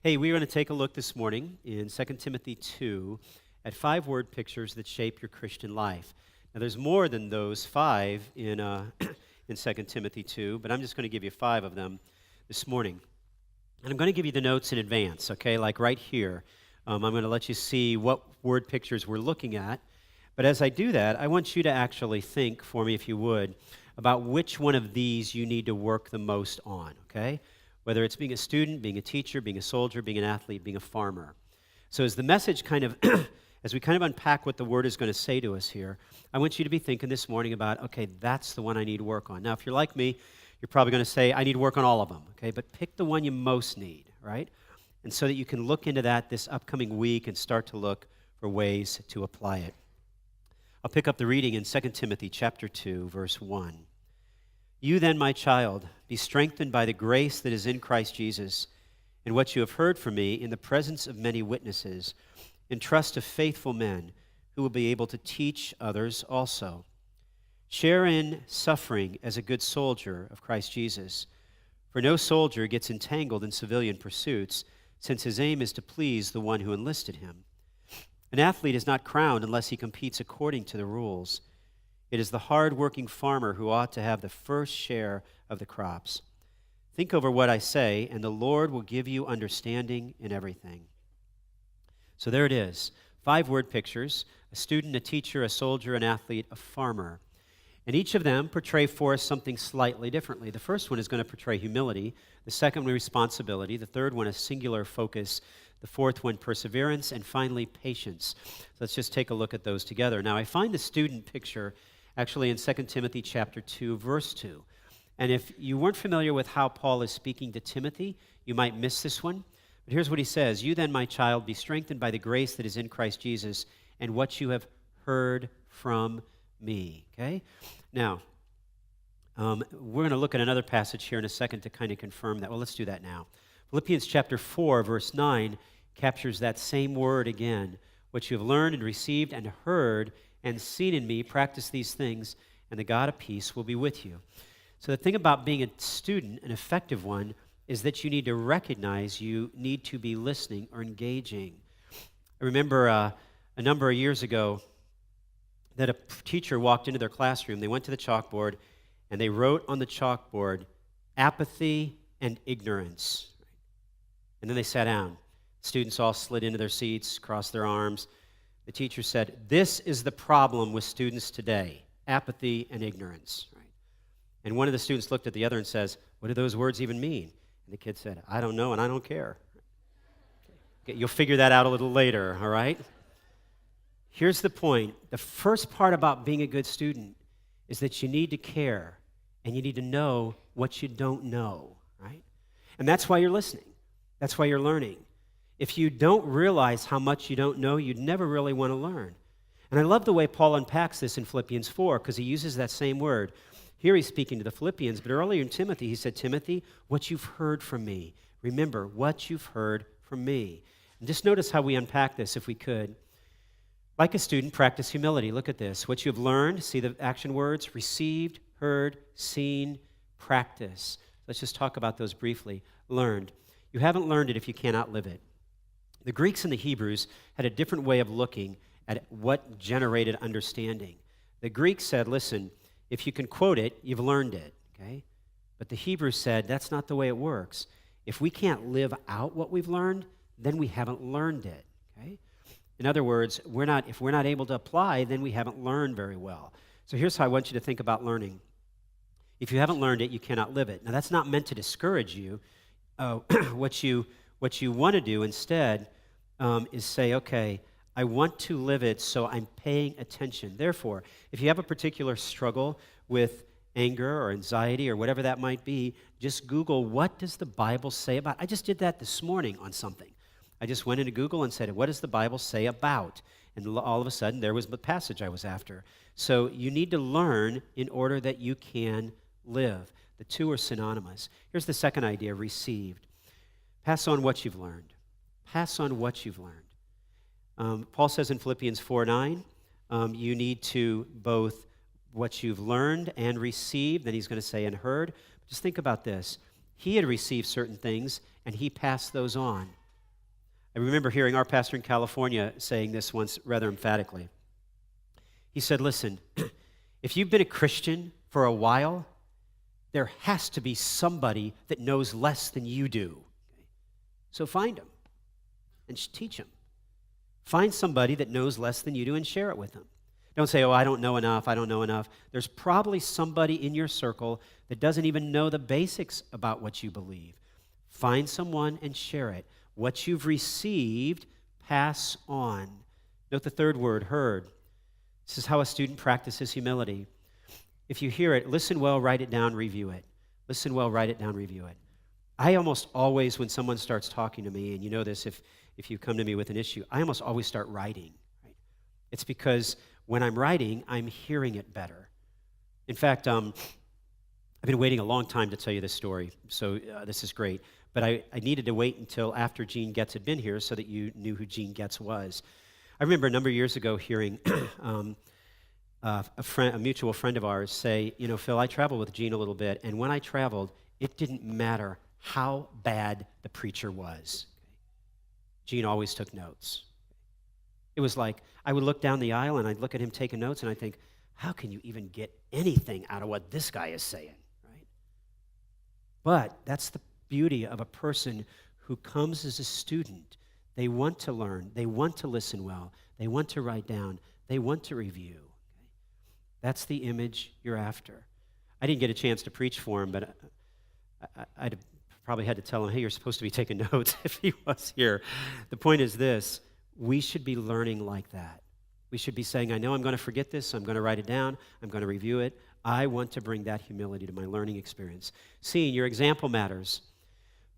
Hey, we're going to take a look this morning in 2 Timothy 2 at 5 word pictures that shape your Christian life. Now, there's more than those 5 in 2 Timothy 2, but I'm just going to give you 5 of them this morning. And I'm going to give you the notes in advance, okay, like right here. I'm going to let you see what word pictures we're looking at. But as I do that, I want you to actually think for me, if you would, about which one of these you need to work the most on, okay? Whether it's being a student, being a teacher, being a soldier, being an athlete, being a farmer. So as the message as we kind of unpack what the word is going to say to us here, I want you to be thinking this morning about, okay, that's the one I need to work on. Now, if you're like me, you're probably going to say, I need to work on all of them, okay? But pick the one you most need, right? And so that you can look into that this upcoming week and start to look for ways to apply it. I'll pick up the reading in 2 Timothy chapter 2, verse 1. You then, my child, be strengthened by the grace that is in Christ Jesus, and what you have heard from me in the presence of many witnesses, entrust to faithful men who will be able to teach others also. Share in suffering as a good soldier of Christ Jesus. For no soldier gets entangled in civilian pursuits, since his aim is to please the one who enlisted him. An athlete is not crowned unless he competes according to the rules. It is the hard-working farmer who ought to have the first share of the crops. Think over what I say, and the Lord will give you understanding in everything. So there it is. 5 word pictures: a student, a teacher, a soldier, an athlete, a farmer. And each of them portray for us something slightly differently. The first one is going to portray humility. The second one, responsibility. The third one, a singular focus. The fourth one, perseverance. And finally, patience. So let's just take a look at those together. Now, I find the student picture actually in 2 Timothy chapter 2, verse 2. And if you weren't familiar with how Paul is speaking to Timothy, you might miss this one. But here's what he says: You then, my child, be strengthened by the grace that is in Christ Jesus and what you have heard from me. Okay? Now, we're going to look at another passage here in a second to kind of confirm that. Well, let's do that now. Philippians chapter 4, verse 9 captures that same word again. What you have learned and received and heard and seen in me, practice these things, and the God of peace will be with you. So the thing about being a student, an effective one, is that you need to recognize you need to be listening or engaging. I remember a number of years ago that a teacher walked into their classroom. They went to the chalkboard, and they wrote on the chalkboard, apathy and ignorance. And then they sat down. Students all slid into their seats, crossed their arms. The teacher said, this is the problem with students today, apathy and ignorance. Right? And one of the students looked at the other and says, what do those words even mean? And the kid said, I don't know and I don't care. Okay, you'll figure that out a little later, all right? Here's the point. The first part about being a good student is that you need to care and you need to know what you don't know, right? And that's why you're listening. That's why you're learning. If you don't realize how much you don't know, you'd never really want to learn. And I love the way Paul unpacks this in Philippians 4 because he uses that same word. Here he's speaking to the Philippians, but earlier in Timothy, he said, Timothy, what you've heard from me. Remember, what you've heard from me. And just notice how we unpack this, if we could. Like a student, practice humility. Look at this. What you've learned, see the action words, received, heard, seen, practice. Let's just talk about those briefly. Learned. You haven't learned it if you cannot live it. The Greeks and the Hebrews had a different way of looking at what generated understanding. The Greeks said, listen, if you can quote it, you've learned it, okay? But the Hebrews said, that's not the way it works. If we can't live out what we've learned, then we haven't learned it, okay? In other words, if we're not able to apply, then we haven't learned very well. So here's how I want you to think about learning. If you haven't learned it, you cannot live it. Now, that's not meant to discourage you. What you want to do instead is say, okay, I want to live it, so I'm paying attention. Therefore, if you have a particular struggle with anger or anxiety or whatever that might be, just Google, what does the Bible say about it? I just did that this morning on something. I just went into Google and said, what does the Bible say about? And all of a sudden, there was the passage I was after. So you need to learn in order that you can live. The two are synonymous. Here's the second idea, received. Pass on what you've learned. Pass on what you've learned. Paul says in Philippians 4:9, you need to both what you've learned and received, then he's going to say and heard. Just think about this. He had received certain things, and he passed those on. I remember hearing our pastor in California saying this once rather emphatically. He said, listen, if you've been a Christian for a while, there has to be somebody that knows less than you do. So find them and teach them. Find somebody that knows less than you do and share it with them. Don't say, oh, I don't know enough, I don't know enough. There's probably somebody in your circle that doesn't even know the basics about what you believe. Find someone and share it. What you've received, pass on. Note the third word, heard. This is how a student practices humility. If you hear it, listen well, write it down, review it. Listen well, write it down, review it. I almost always, when someone starts talking to me, and you know this if you come to me with an issue, I almost always start writing. Right? It's because when I'm writing, I'm hearing it better. In fact, I've been waiting a long time to tell you this story, so this is great. But I needed to wait until after Gene Getz had been here so that you knew who Gene Getz was. I remember a number of years ago hearing a mutual friend of ours say, you know, Phil, I traveled with Gene a little bit, and when I traveled, it didn't matter how bad the preacher was. Gene always took notes. It was like I would look down the aisle and I'd look at him taking notes and I'd think, how can you even get anything out of what this guy is saying, right? But that's the beauty of a person who comes as a student. They want to learn. They want to listen well. They want to write down. They want to review. Okay? That's the image you're after. I didn't get a chance to preach for him, but I'd probably had to tell him, hey, you're supposed to be taking notes if he was here. The point is this. We should be learning like that. We should be saying, I know I'm going to forget this, so I'm going to write it down, I'm going to review it. I want to bring that humility to my learning experience. Seeing your example matters.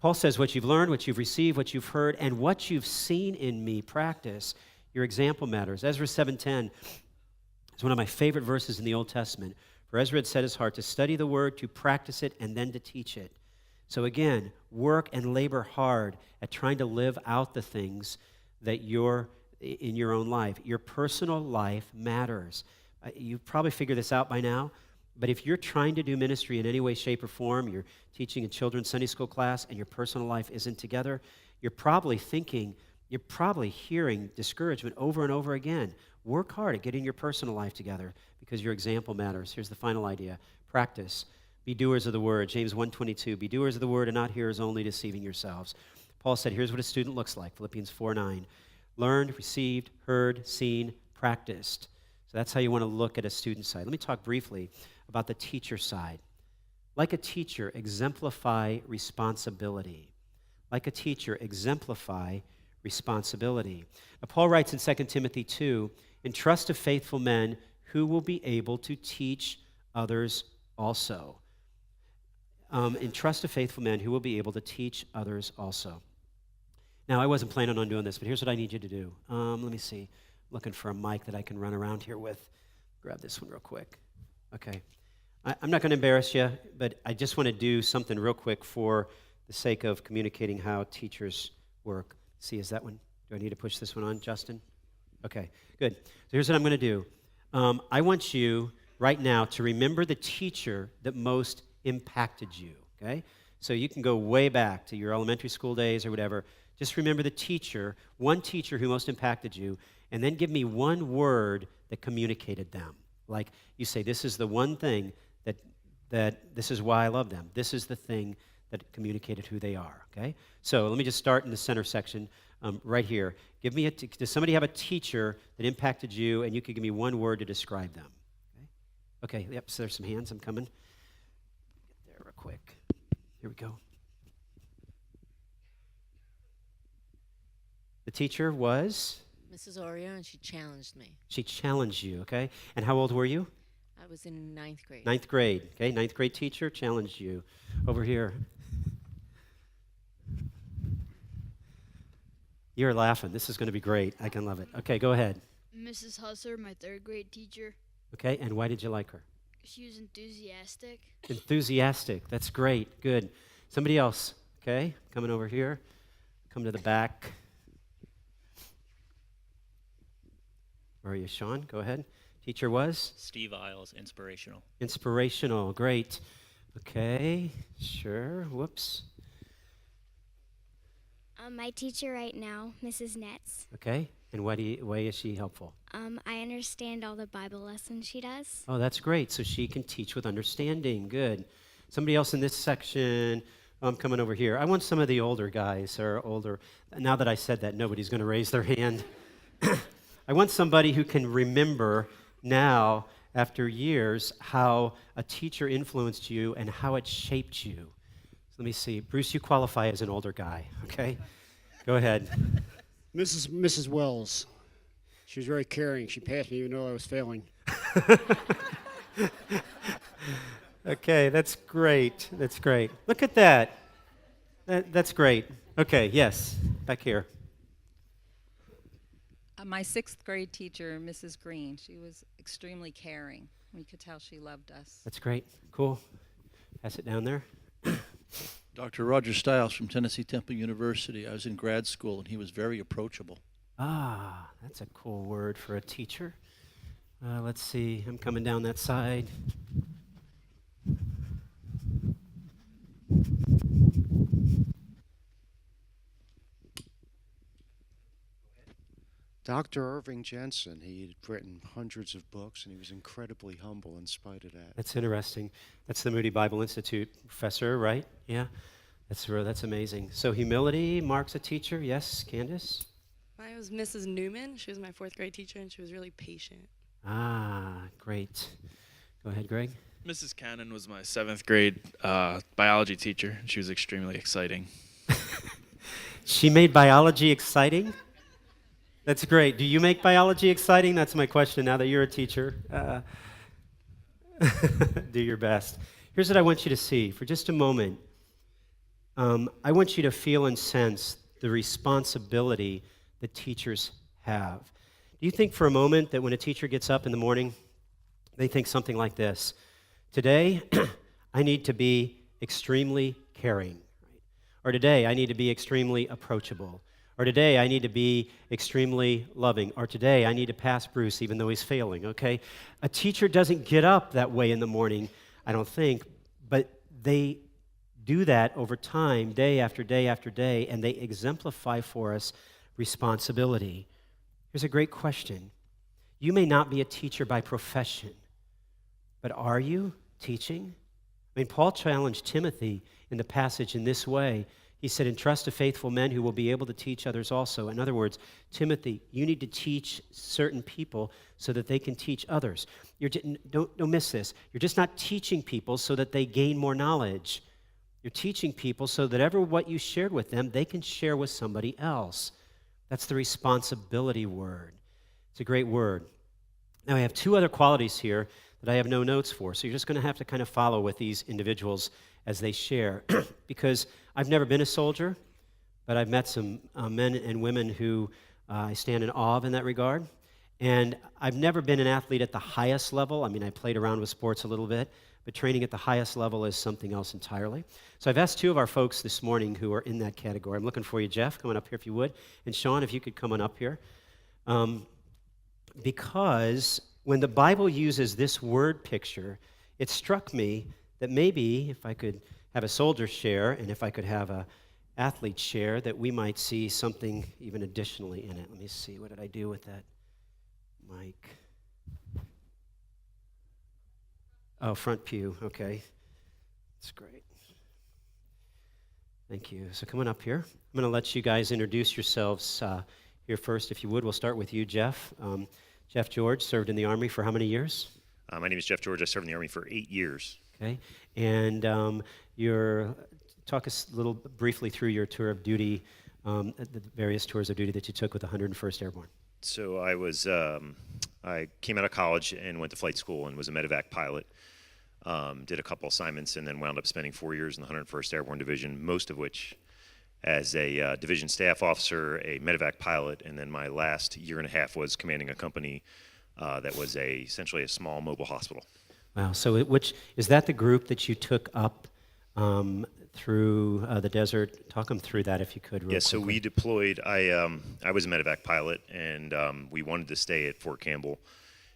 Paul says, what you've learned, what you've received, what you've heard, and what you've seen in me practice, your example matters. Ezra 7:10 is one of my favorite verses in the Old Testament. For Ezra had set his heart to study the word, to practice it, and then to teach it. So again, work and labor hard at trying to live out the things that you're in your own life. Your personal life matters. You've probably figured this out by now, but if you're trying to do ministry in any way, shape, or form, you're teaching a children's Sunday school class and your personal life isn't together, you're probably hearing discouragement over and over again. Work hard at getting your personal life together because your example matters. Here's the final idea. Practice. Be doers of the word. James 1:22. Be doers of the word and not hearers only, deceiving yourselves. Paul said, here's what a student looks like. Philippians 4:9. Learned, received, heard, seen, practiced. So that's how you want to look at a student side. Let me talk briefly about the teacher side. Like a teacher, exemplify responsibility. Like a teacher, exemplify responsibility. Now, Paul writes in 2 Timothy 2, entrust to faithful men who will be able to teach others also. Entrust to faithful men who will be able to teach others also. Now, I wasn't planning on doing this, but here's what I need you to do. Let me see. Looking for a mic that I can run around here with. Grab this one real quick. Okay. I'm not going to embarrass you, but I just want to do something real quick for the sake of communicating how teachers work. See, is that one? Do I need to push this one on, Justin? Okay, good. So here's what I'm going to do. I want you right now to remember the teacher that most impacted you, okay? So you can go way back to your elementary school days or whatever. Just remember the teacher, one teacher who most impacted you, and then give me one word that communicated them. Like you say, this is the one thing that this is why I love them. This is the thing that communicated who they are, okay? So let me just start in the center section right here. Give me does somebody have a teacher that impacted you, and you could give me one word to describe them? Okay, yep, so there's some hands. I'm coming. Get there real quick. Here we go. The teacher was? Mrs. Oreo, and she challenged me. She challenged you, okay? And how old were you? I was in 9th grade. 9th grade, okay? 9th grade teacher challenged you. Over here. You're laughing. This is going to be great. I can love it. Okay, go ahead. Mrs. Husser, my 3rd grade teacher. Okay, and why did you like her? She was enthusiastic. Enthusiastic. That's great. Good. Somebody else, okay? Coming over here. Come to the back. Where are you, Sean? Go ahead. Teacher was? Steve Isles, inspirational. Inspirational. Great. Okay. Sure. Whoops. My teacher right now, Mrs. Netz. Okay. And what way is she helpful? I understand all the Bible lessons she does. Oh, that's great. So she can teach with understanding. Good. Somebody else in this section. Oh, I'm coming over here. I want some of the older guys or older. Now that I said that, nobody's going to raise their hand. I want somebody who can remember now, after years, how a teacher influenced you and how it shaped you. So let me see. Bruce, you qualify as an older guy, okay? Go ahead. Mrs. Wells. She was very caring. She passed me even though I was failing. Okay, that's great. That's great. Look at that. That's great. Okay, yes, back here. My sixth grade teacher, Mrs. Green, she was extremely caring. We could tell she loved us. That's great. Cool. Pass it down there. Dr. Roger Stiles from Tennessee Temple University. I was in grad school, and he was very approachable. Ah, that's a cool word for a teacher. Let's see. I'm coming down that side. Dr. Irving Jensen, he had written hundreds of books, and he was incredibly humble in spite of that. That's interesting. That's the Moody Bible Institute professor, right? Yeah. That's amazing. So humility marks a teacher. Yes, Candace? Mine was Mrs. Newman. She was my fourth grade teacher, and she was really patient. Ah, great. Go ahead, Greg. Mrs. Cannon was my seventh grade biology teacher. She was extremely exciting. She made biology exciting? That's great. Do you make biology exciting? That's my question now that you're a teacher. Do your best. Here's what I want you to see for just a moment. I want you to feel and sense the responsibility that teachers have. Do you think for a moment that when a teacher gets up in the morning, they think something like this? Today, I need to be extremely caring. Or today, I need to be extremely approachable. Or today, I need to be extremely loving. Or today, I need to pass Bruce even though he's failing, okay? A teacher doesn't get up that way in the morning, I don't think, but they do that over time, day after day after day, and they exemplify for us responsibility. Here's a great question. You may not be a teacher by profession, but are you teaching? I mean, Paul challenged Timothy in the passage in this way. He said, entrust to faithful men who will be able to teach others also. In other words, Timothy, you need to teach certain people so that they can teach others. Don't miss this. You're just not teaching people so that they gain more knowledge. You're teaching people so that what you shared with them, they can share with somebody else. That's the responsibility word. It's a great word. Now, I have two other qualities here that I have no notes for, so you're just going to have to kind of follow with these individuals as they share, because I've never been a soldier, but I've met some men and women who I stand in awe of in that regard, and I've never been an athlete at the highest level. I mean, I played around with sports a little bit, but training at the highest level is something else entirely. So I've asked two of our folks this morning who are in that category. I'm looking for you, Jeff, coming up here if you would, and Sean, if you could come on up here, because when the Bible uses this word picture, it struck me that maybe if I could have a soldier share and if I could have a athlete share, that we might see something even additionally in it. Let me see, what did I do with that mic? Oh, front pew, okay. That's great. Thank you. So coming up here, I'm going to let you guys introduce yourselves here first, if you would. We'll start with you, Jeff. Jeff George served in the Army for how many years? My name is Jeff George. I served in the Army for 8 years. Okay. And talk us a little briefly through your tour of duty, the various tours of duty that you took with the 101st Airborne. So I came out of college and went to flight school and was a medevac pilot. Did a couple assignments and then wound up spending 4 years in the 101st Airborne Division, most of which as a division staff officer, a medevac pilot, and then my last year and a half was commanding a company that was essentially a small mobile hospital. Wow. So which is that the group that you took up through the desert? Talk them through that if you could. Yes, so we deployed. I was a medevac pilot, and we wanted to stay at Fort Campbell.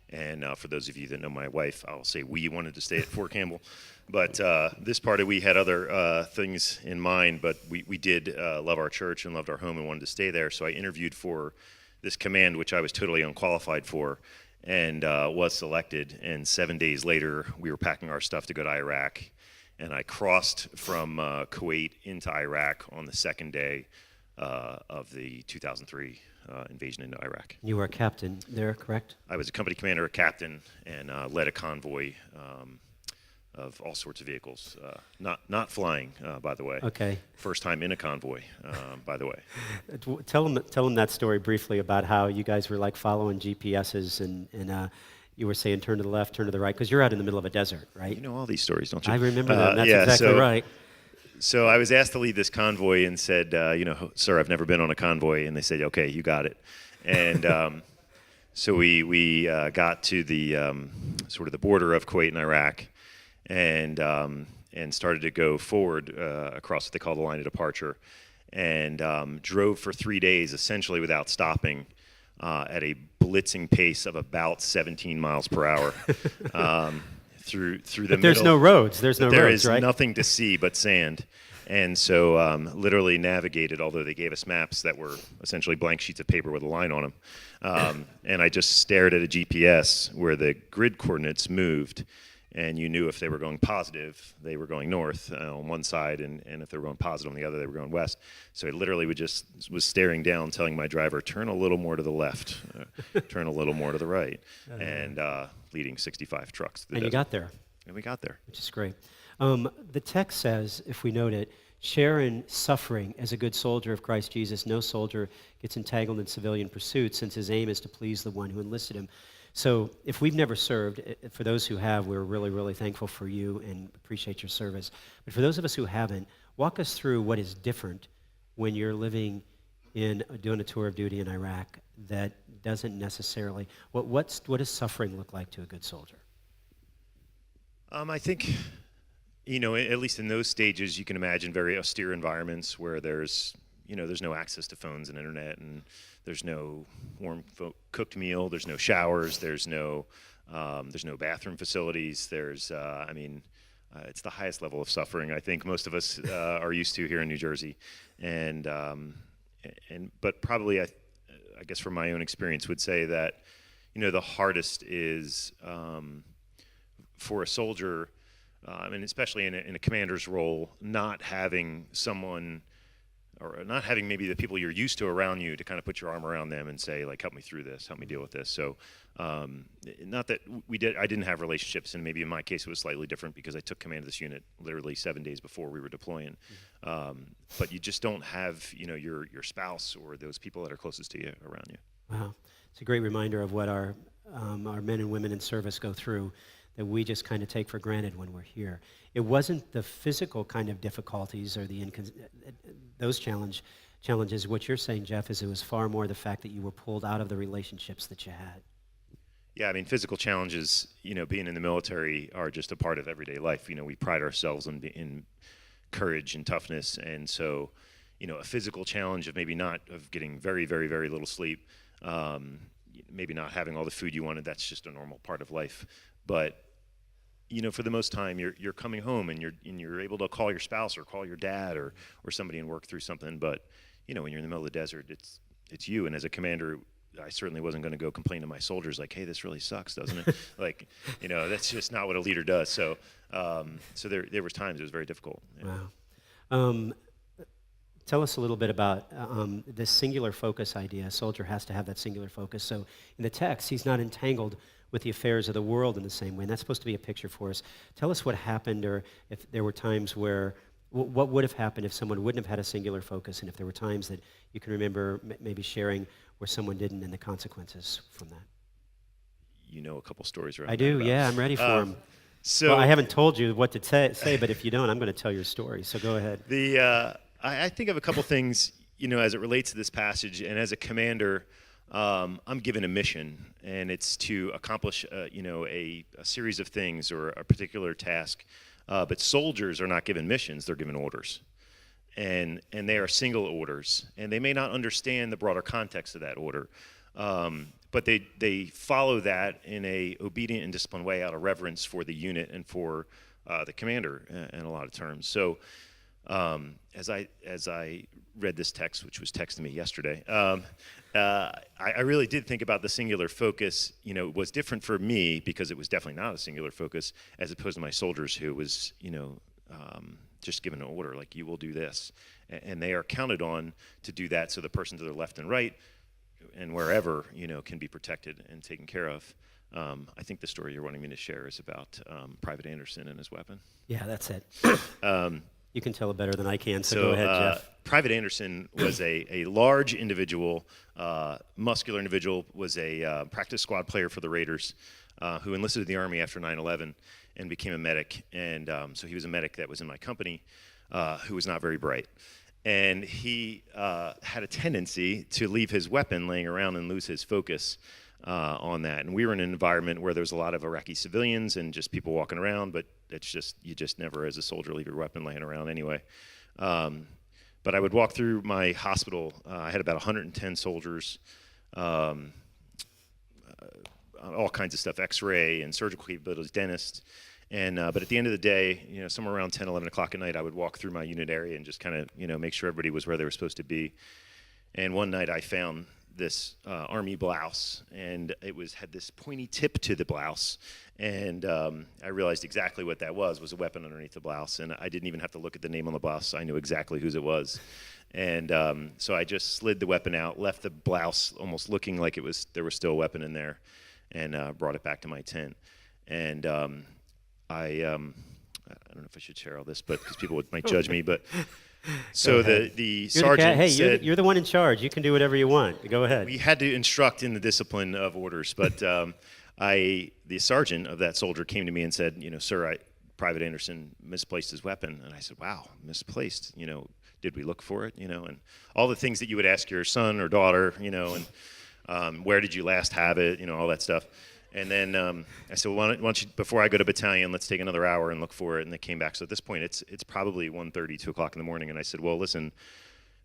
And for those of you that know my wife, I'll say we wanted to stay at Fort Campbell. But this party, we had other things in mind, but we did love our church and loved our home and wanted to stay there. So I interviewed for this command, which I was totally unqualified for, and was selected. And 7 days later, we were packing our stuff to go to Iraq. And I crossed from Kuwait into Iraq on the second day of the 2003 invasion into Iraq. You were a captain there, correct? I was a company commander, a captain, and led a convoy of all sorts of vehicles. Not flying, by the way. Okay. First time in a convoy, by the way. Tell them that story briefly about how you guys were like following GPSs and you were saying turn to the left, turn to the right, because you're out in the middle of a desert, right? You know all these stories, don't you? I remember them. That's yeah, exactly right. So I was asked to lead this convoy and said, sir, I've never been on a convoy. And they said, okay, you got it. And so we got to the sort of the border of Kuwait and Iraq and started to go forward across what they call the line of departure and drove for 3 days essentially without stopping at a blitzing pace of about 17 miles per hour. Through the middle. There's no roads. There's no roads, right? There is nothing to see but sand. And so literally navigated, although they gave us maps that were essentially blank sheets of paper with a line on them. And I just stared at a GPS where the grid coordinates moved. And you knew if they were going positive, they were going north on one side, and if they were going positive on the other, they were going west. So I literally was staring down, telling my driver, turn a little more to the left, turn a little more to the right, and leading 65 trucks. And you got there. And we got there. Which is great. The text says, if we note it, share in suffering as a good soldier of Christ Jesus. No soldier gets entangled in civilian pursuits, since his aim is to please the one who enlisted him. So if we've never served, for those who have, we're really, really thankful for you and appreciate your service. But for those of us who haven't, walk us through what is different when you're living doing a tour of duty in Iraq that doesn't necessarily, what does suffering look like to a good soldier? I think, at least in those stages, you can imagine very austere environments where there's no access to phones and internet, and there's no warm cooked meal, there's no showers, there's no bathroom facilities. It's the highest level of suffering I think most of us are used to here in New Jersey, but probably I guess from my own experience would say that the hardest is for a soldier, especially in a commander's role, not having someone, or not having maybe the people you're used to around you to kind of put your arm around them and say, like, help me through this, help me deal with this. So not that I didn't have relationships, and maybe in my case it was slightly different because I took command of this unit literally 7 days before we were deploying. But you just don't have, your spouse or those people that are closest to you around you. Wow. It's a great reminder of what our men and women in service go through that we just kind of take for granted when we're here. It wasn't the physical kind of difficulties or those challenges. What you're saying, Jeff, is it was far more the fact that you were pulled out of the relationships that you had. Yeah, physical challenges, being in the military are just a part of everyday life. We pride ourselves in courage and toughness, and so, a physical challenge of of getting very, very, very little sleep, maybe not having all the food you wanted, that's just a normal part of life. But for the most time, you're coming home and you're able to call your spouse or call your dad or somebody and work through something. But when you're in the middle of the desert, it's you. And as a commander, I certainly wasn't going to go complain to my soldiers like, hey, this really sucks, doesn't it? That's just not what a leader does. So there was times it was very difficult. Yeah. Wow. Tell us a little bit about this singular focus idea. A soldier has to have that singular focus. So in the text, he's not entangled with the affairs of the world in the same way. And that's supposed to be a picture for us. Tell us what happened, or if there were times where, what would have happened if someone wouldn't have had a singular focus, and if there were times that you can remember maybe sharing where someone didn't, and the consequences from that. A couple stories around I do, yeah, I'm ready for them. Well, I haven't told you what to say, but if you don't, I'm going to tell your story, so go ahead. I think of a couple things, as it relates to this passage, and as a commander, I'm given a mission, and it's to accomplish, a series of things or a particular task. But soldiers are not given missions; they're given orders, and they are single orders, and they may not understand the broader context of that order. But but they follow that in a obedient and disciplined way out of reverence for the unit and for the commander in a lot of terms. So as I read this text, which was texted to me yesterday, I really did think about the singular focus. You know, was different for me because it was definitely not a singular focus, as opposed to my soldiers who was, just given an order, like, you will do this. And they are counted on to do that, so the person to their left and right and wherever, can be protected and taken care of. I think the story you're wanting me to share is about Private Anderson and his weapon. Yeah, that's it. You can tell it better than I can, so go ahead, Jeff. Private Anderson was a large individual, muscular individual, was a practice squad player for the Raiders, who enlisted in the Army after 9/11 and became a medic. And so he was a medic that was in my company, who was not very bright. And he had a tendency to leave his weapon laying around and lose his focus on that. And we were in an environment where there was a lot of Iraqi civilians and just people walking around, but it's just, you just never as a soldier leave your weapon laying around anyway. But I would walk through my hospital. I had about 110 soldiers, all kinds of stuff, x-ray and surgical capabilities, dentists. And but at the end of the day, somewhere around 10, 11 o'clock at night, I would walk through my unit area and just kind of, make sure everybody was where they were supposed to be. And one night I found this army blouse, and it had this pointy tip to the blouse. And I realized exactly what that was a weapon underneath the blouse. And I didn't even have to look at the name on the blouse. I knew exactly whose it was. And so I just slid the weapon out, left the blouse almost looking like there was still a weapon in there, and brought it back to my tent. And I don't know if I should share all this, but because people might judge me, but so the sergeant said, you're the one in charge. You can do whatever you want. Go ahead. We had to instruct in the discipline of orders, but the sergeant of that soldier came to me and said, sir, Private Anderson misplaced his weapon. And I said, wow, misplaced, did we look for it, and all the things that you would ask your son or daughter, and where did you last have it, all that stuff. And then I said, well, why don't you, before I go to battalion, let's take another hour and look for it. And they came back. So at this point, it's probably 1:30, 2 o'clock in the morning. And I said, well, listen,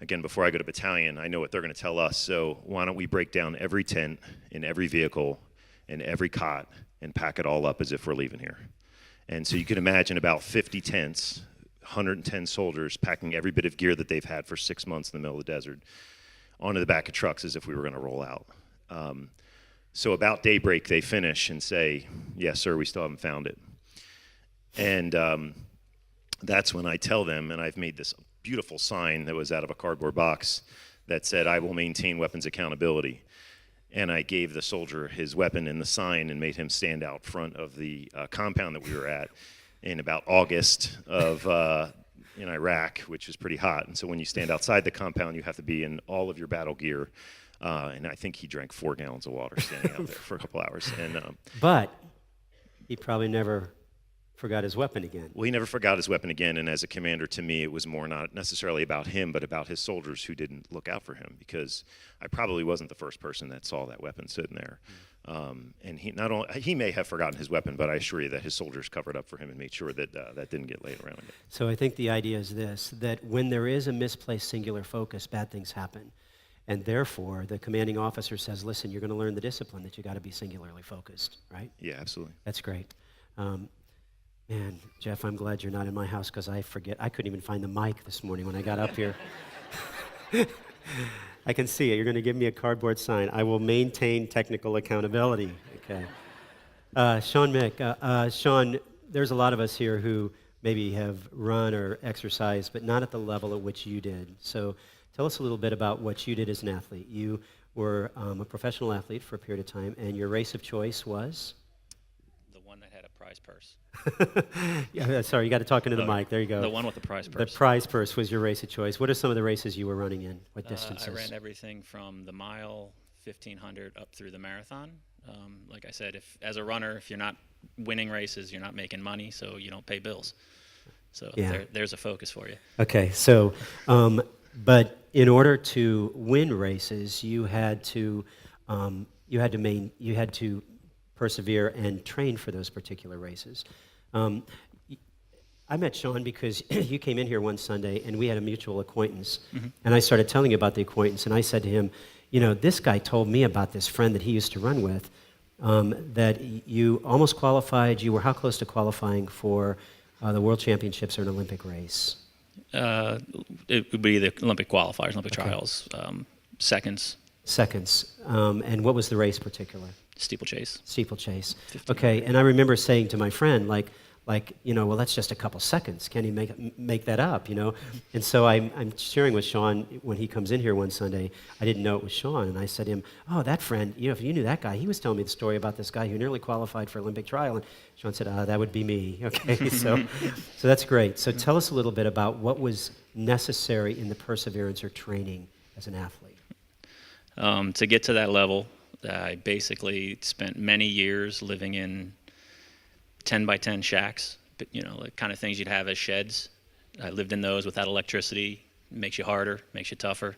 again, before I go to battalion, I know what they're going to tell us. So why don't we break down every tent in every vehicle and every cot and pack it all up as if we're leaving here. And so you can imagine about 50 tents, 110 soldiers packing every bit of gear that they've had for 6 months in the middle of the desert onto the back of trucks as if we were going to roll out. So about daybreak, they finish and say, yes, sir, we still haven't found it. And that's when I tell them, and I've made this beautiful sign that was out of a cardboard box that said, I will maintain weapons accountability. And I gave the soldier his weapon and the sign and made him stand out front of the compound that we were at in about August of in Iraq, which was pretty hot. And so when you stand outside the compound, you have to be in all of your battle gear. And I think he drank 4 gallons of water standing out there for a couple hours. And but he probably never forgot his weapon again. Well, he never forgot his weapon again. And as a commander, to me, it was more not necessarily about him, but about his soldiers who didn't look out for him, because I probably wasn't the first person that saw that weapon sitting there. And he may have forgotten his weapon, but I assure you that his soldiers covered up for him and made sure that that didn't get laid around again. So I think the idea is this, that when there is a misplaced singular focus, bad things happen. And therefore, the commanding officer says, listen, you're going to learn the discipline that you got to be singularly focused, right? Yeah, absolutely. That's great. And Jeff, I'm glad you're not in my house, because I forget. I couldn't even find the mic this morning when I got up here. I can see it. You're going to give me a cardboard sign. I will maintain technical accountability. Okay. Sean Mick. Sean, there's a lot of us here who maybe have run or exercised, but not at the level at which you did. So tell us a little bit about what you did as an athlete. You were a professional athlete for a period of time, and your race of choice was? The one that had a prize purse. Yeah, sorry, you got to talk into the mic. There you go. The one with the prize purse. The prize purse was your race of choice. What are some of the races you were running in? What distances? I ran everything from the mile, 1,500, up through the marathon. Like I said, as a runner, if you're not winning races, you're not making money, so you don't pay bills. So yeah. There's a focus for you. Okay, so, but in order to win races, you had to persevere and train for those particular races. I met Sean because you came in here one Sunday and we had a mutual acquaintance, and I started telling you about the acquaintance, and I said to him, you know, this guy told me about this friend that he used to run with, that you almost qualified. You were how close to qualifying for the World Championships or an Olympic race? It would be the Olympic qualifiers, Olympic Okay. trials, seconds, Seconds. And what was the race particular? steeplechase. Steeplechase. 1500. Okay, and I remember saying to my friend, like, you know, well, that's just a couple seconds. Can he make that up, you know? And so I'm sharing with Sean when he comes in here one Sunday. I didn't know it was Sean, and I said to him, oh, that friend, you know, if you knew that guy, he was telling me the story about this guy who nearly qualified for Olympic trial. And Sean said, that would be me. Okay, so that's great. So tell us a little bit about what was necessary in the perseverance or training as an athlete. To get to that level, I basically spent many years living in 10 by 10 shacks, but, you know, the kind of things you'd have as sheds. I lived in those without electricity. Makes you harder, makes you tougher.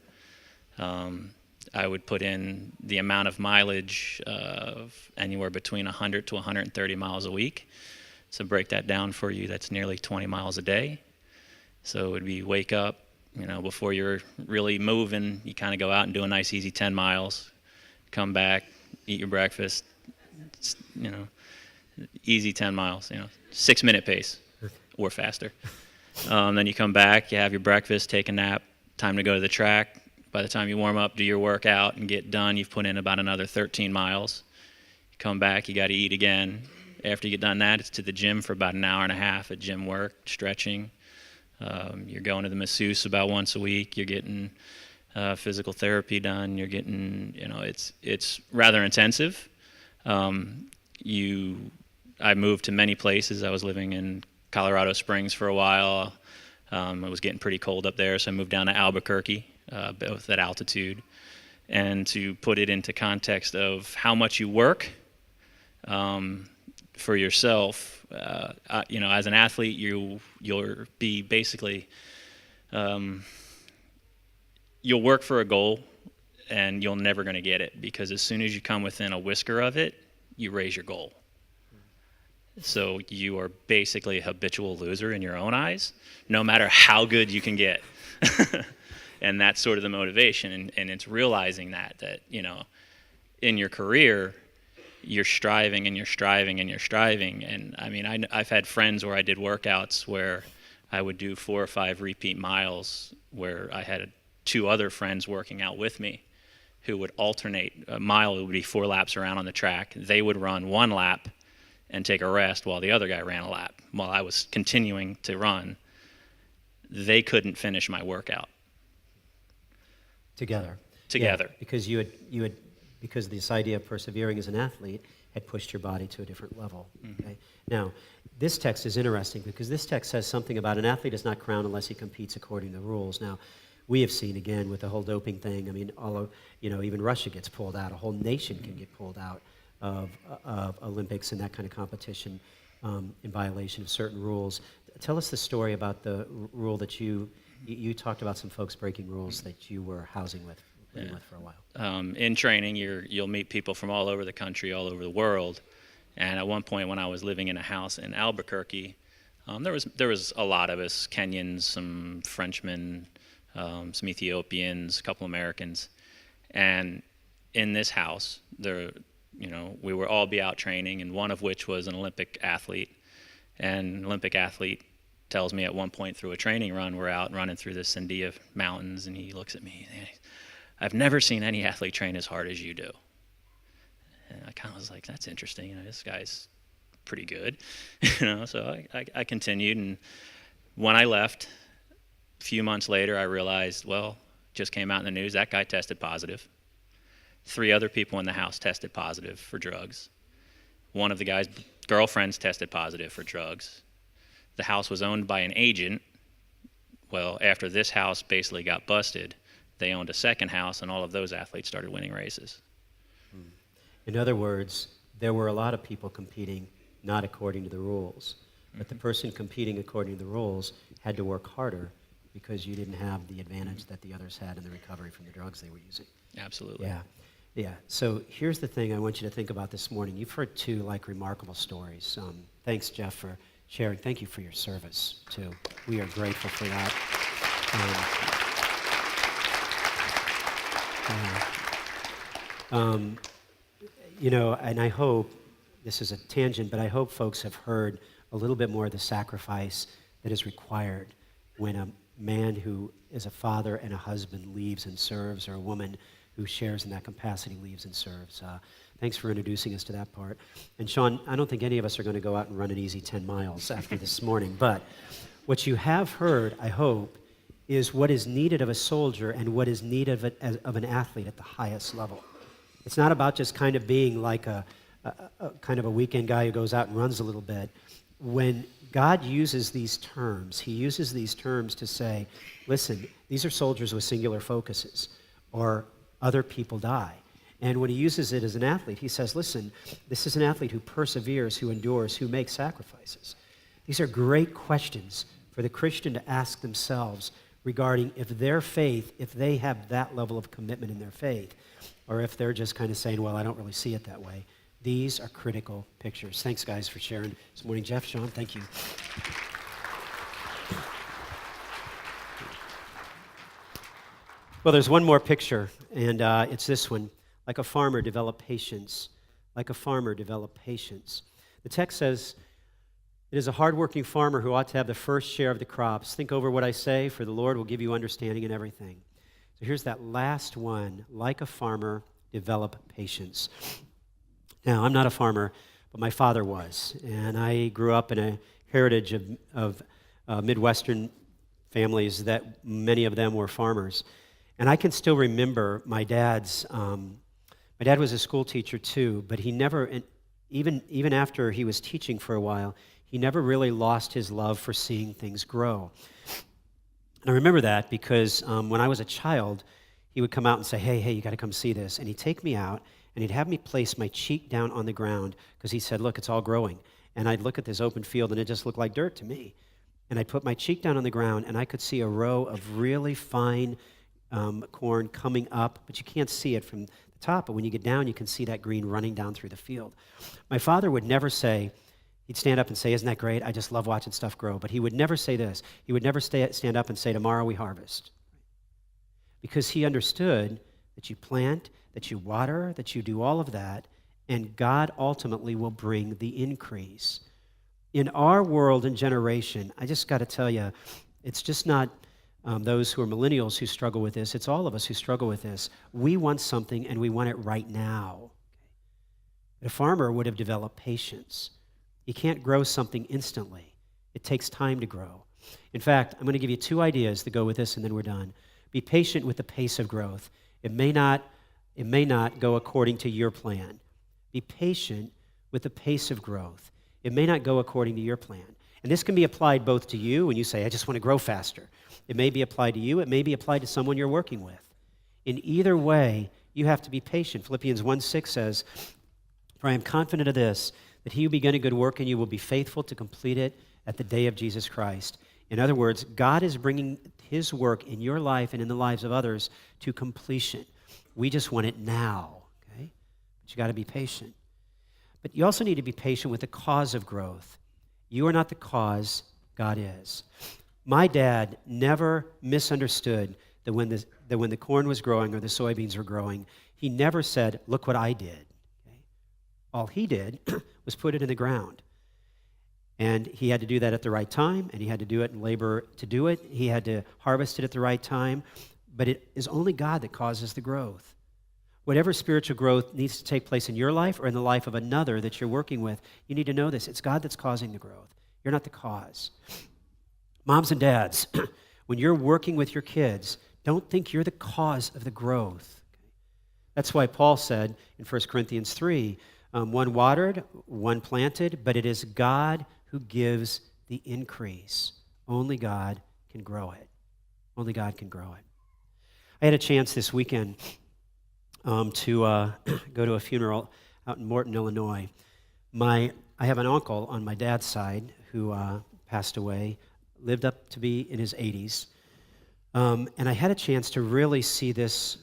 I would put in the amount of mileage of anywhere between 100 to 130 miles a week. So break that down for you, that's nearly 20 miles a day. So it would be wake up, you know, before you're really moving, you kind of go out and do a nice easy 10 miles, come back, eat your breakfast, you know, easy 10 miles, you know, 6-minute pace or faster. Then you come back, you have your breakfast, take a nap, time to go to the track. By the time you warm up, do your workout, and get done, you've put in about another 13 miles. You come back, you got to eat again. After you get done that, it's to the gym for about an hour and a half at gym work, stretching. You're going to the masseuse about once a week. You're getting physical therapy done. You're getting, you know, it's rather intensive. I moved to many places. I was living in Colorado Springs for a while. It was getting pretty cold up there, so I moved down to Albuquerque, both at altitude. And to put it into context of how much you work for yourself, you know, as an athlete, you'll be basically, you'll work for a goal, and you're never going to get it, because as soon as you come within a whisker of it, you raise your goal. So you are basically a habitual loser in your own eyes, no matter how good you can get. And that's sort of the motivation, and it's realizing that, you know, in your career, you're striving and you're striving and you're striving. And I mean, I've had friends where I did workouts where I would do 4 or 5 repeat miles, where I had 2 other friends working out with me who would alternate. A mile would be 4 laps around on the track. They would run 1 lap and take a rest while the other guy ran a lap. While I was continuing to run, they couldn't finish my workout. Together. Together. Yeah, because because this idea of persevering as an athlete had pushed your body to a different level. Okay? Now, this text is interesting because this text says something about an athlete is not crowned unless he competes according to the rules. Now, we have seen again with the whole doping thing. I mean, all of, you know, even Russia gets pulled out. A whole nation can get pulled out of Olympics and that kind of competition in violation of certain rules. Tell us the story about the rule that you talked about, some folks breaking rules that you were housing with for a while. In training, you'll meet people from all over the country, all over the world. And at one point, when I was living in a house in Albuquerque, there was a lot of us: Kenyans, some Frenchmen, some Ethiopians, a couple Americans. And in this house, we would all be out training, and one of which was an Olympic athlete. And an Olympic athlete tells me at one point through a training run, we're out running through the Sandia Mountains, and he looks at me, and I've never seen any athlete train as hard as you do. And I kind of was like, that's interesting. You know, this guy's pretty good. You know, so I continued, and when I left, a few months later, I realized, well, just came out in the news, that guy tested positive. 3 other people in the house tested positive for drugs. One of the guy's girlfriends tested positive for drugs. The house was owned by an agent. Well, after this house basically got busted, they owned a second house, and all of those athletes started winning races. In other words, there were a lot of people competing not according to the rules. But the person competing according to the rules had to work harder because you didn't have the advantage that the others had in the recovery from the drugs they were using. Absolutely. Yeah. So here's the thing I want you to think about this morning. You've heard 2 remarkable stories. Thanks, Jeff, for sharing. Thank you for your service, too. We are grateful for that. Um, you know, and I hope, this is a tangent, but I hope folks have heard a little bit more of the sacrifice that is required when a man who is a father and a husband leaves and serves, or a woman who shares in that capacity leaves and serves. Thanks for introducing us to that part. And Sean, I don't think any of us are going to go out and run an easy 10 miles after this morning, but what you have heard, I hope, is what is needed of a soldier and what is needed of an athlete at the highest level. It's not about just kind of being like a kind of a weekend guy who goes out and runs a little bit. When God uses these terms, he uses these terms to say, listen, these are soldiers with singular focuses, or other people die. And when he uses it as an athlete, he says, listen, this is an athlete who perseveres, who endures, who makes sacrifices. These are great questions for the Christian to ask themselves regarding if their faith, if they have that level of commitment in their faith, or if they're just kind of saying, well, I don't really see it that way. These are critical pictures. Thanks, guys, for sharing this morning. Jeff, Sean, thank you. Well, there's one more picture, and it's this one. Like a farmer, develop patience. Like a farmer, develop patience. The text says, it is a hardworking farmer who ought to have the first share of the crops. Think over what I say, for the Lord will give you understanding in everything. So here's that last one. Like a farmer, develop patience. Now, I'm not a farmer, but my father was, and I grew up in a heritage of Midwestern families that many of them were farmers. And I can still remember my dad was a school teacher too, but he never, even after he was teaching for a while, he never really lost his love for seeing things grow. And I remember that because when I was a child, he would come out and say, hey, you got to come see this. And he'd take me out, and he'd have me place my cheek down on the ground because he said, look, it's all growing. And I'd look at this open field, and it just looked like dirt to me. And I'd put my cheek down on the ground, and I could see a row of really fine corn coming up, but you can't see it from the top. But when you get down, you can see that green running down through the field. My father would never say, he'd stand up and say, isn't that great? I just love watching stuff grow. But he would never say this. He would never stand up and say, tomorrow we harvest. Because he understood that you plant, that you water, that you do all of that, and God ultimately will bring the increase. In our world and generation, I just got to tell you, it's just not those who are millennials who struggle with this. It's all of us who struggle with this. We want something, and we want it right now. But a farmer would have developed patience. You can't grow something instantly. It takes time to grow. In fact, I'm going to give you 2 ideas to go with this, and then we're done. Be patient with the pace of growth. It may not go according to your plan. Be patient with the pace of growth. It may not go according to your plan. And this can be applied both to you when you say, I just want to grow faster. It may be applied to you. It may be applied to someone you're working with. In either way, you have to be patient. Philippians 1:6 says, for I am confident of this, that he who began a good work in you will be faithful to complete it at the day of Jesus Christ. In other words, God is bringing his work in your life and in the lives of others to completion. We just want it now, okay? But you got to be patient. But you also need to be patient with the cause of growth. You are not the cause, God is. My dad never misunderstood that when the corn was growing or the soybeans were growing, he never said, look what I did. Okay? All he did was put it in the ground. And he had to do that at the right time, and he had to do it in labor to do it. He had to harvest it at the right time. But it is only God that causes the growth. Whatever spiritual growth needs to take place in your life or in the life of another that you're working with, you need to know this. It's God that's causing the growth. You're not the cause. Moms and dads, when you're working with your kids, don't think you're the cause of the growth. That's why Paul said in 1 Corinthians 3, one watered, one planted, but it is God who gives the increase. Only God can grow it. Only God can grow it. I had a chance this weekend to go to a funeral out in Morton, Illinois. I have an uncle on my dad's side who passed away, lived up to be in his 80s. And I had a chance to really see this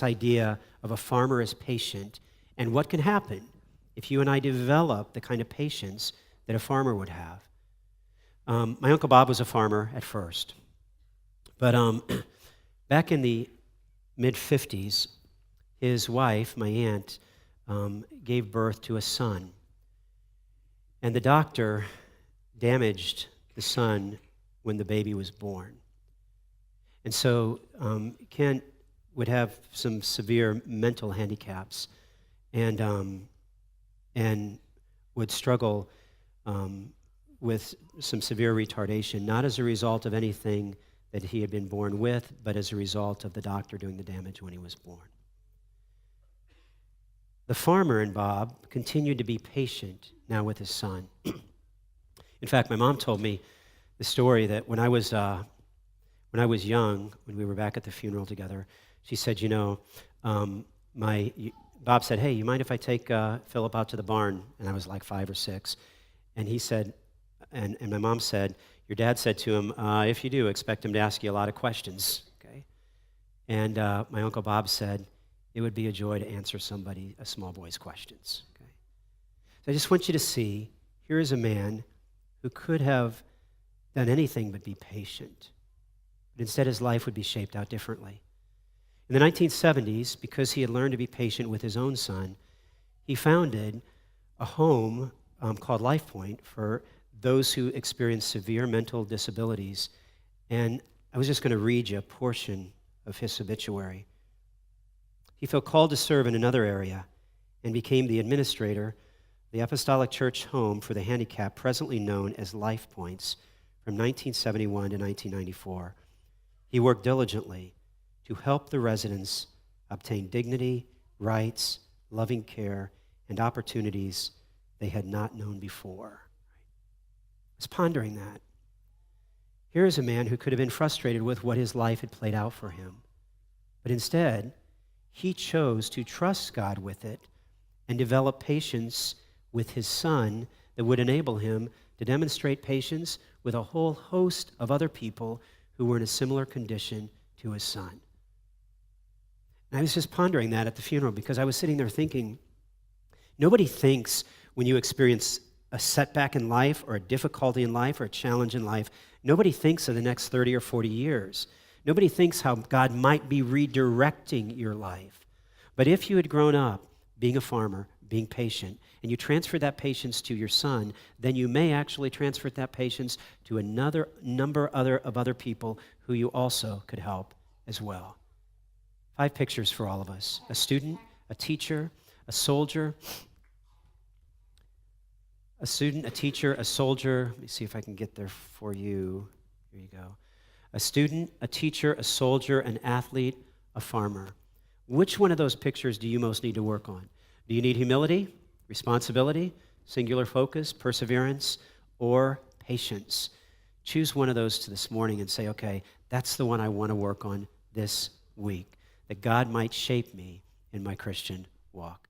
idea of a farmer as patient and what can happen if you and I develop the kind of patience that a farmer would have. My Uncle Bob was a farmer at first. But back in the mid-50s, his wife, my aunt, gave birth to a son. And the doctor damaged the son when the baby was born. And so Kent would have some severe mental handicaps and would struggle with some severe retardation, not as a result of anything that he had been born with, but as a result of the doctor doing the damage when he was born. The farmer in Bob continued to be patient now with his son. In fact, my mom told me the story that when I was young, when we were back at the funeral together, she said, Bob said, "Hey, you mind if I take Philip out to the barn?" And I was like 5 or 6. And he said, and my mom said, "Your dad said to him, if you do, expect him to ask you a lot of questions." Okay. And my Uncle Bob said, "It would be a joy to answer a small boy's questions." Okay. So I just want you to see, here is a man who could have done anything but be patient. But instead his life would be shaped out differently. In the 1970s, because he had learned to be patient with his own son, he founded a home called Life Point for those who experience severe mental disabilities. And I was just going to read you a portion of his obituary. He felt called to serve in another area and became the administrator of the Apostolic Church Home for the Handicapped, presently known as Life Points, from 1971 to 1994. He worked diligently to help the residents obtain dignity, rights, loving care, and opportunities they had not known before. I was pondering that. Here is a man who could have been frustrated with what his life had played out for him. But instead, he chose to trust God with it and develop patience with his son that would enable him to demonstrate patience with a whole host of other people who were in a similar condition to his son. And I was just pondering that at the funeral because I was sitting there thinking, nobody thinks when you experience a setback in life or a difficulty in life or a challenge in life, nobody thinks of the next 30 or 40 years. Nobody thinks how God might be redirecting your life. But if you had grown up being a farmer, being patient, and you transferred that patience to your son, then you may actually transfer that patience to another number of other people who you also could help as well. 5 pictures for all of us: a student, a teacher, a soldier, a student, a teacher, a soldier. Let me see if I can get there for you. Here you go. A student, a teacher, a soldier, an athlete, a farmer. Which one of those pictures do you most need to work on? Do you need humility, responsibility, singular focus, perseverance, or patience? Choose one of those this morning and say, okay, that's the one I want to work on this week, that God might shape me in my Christian walk.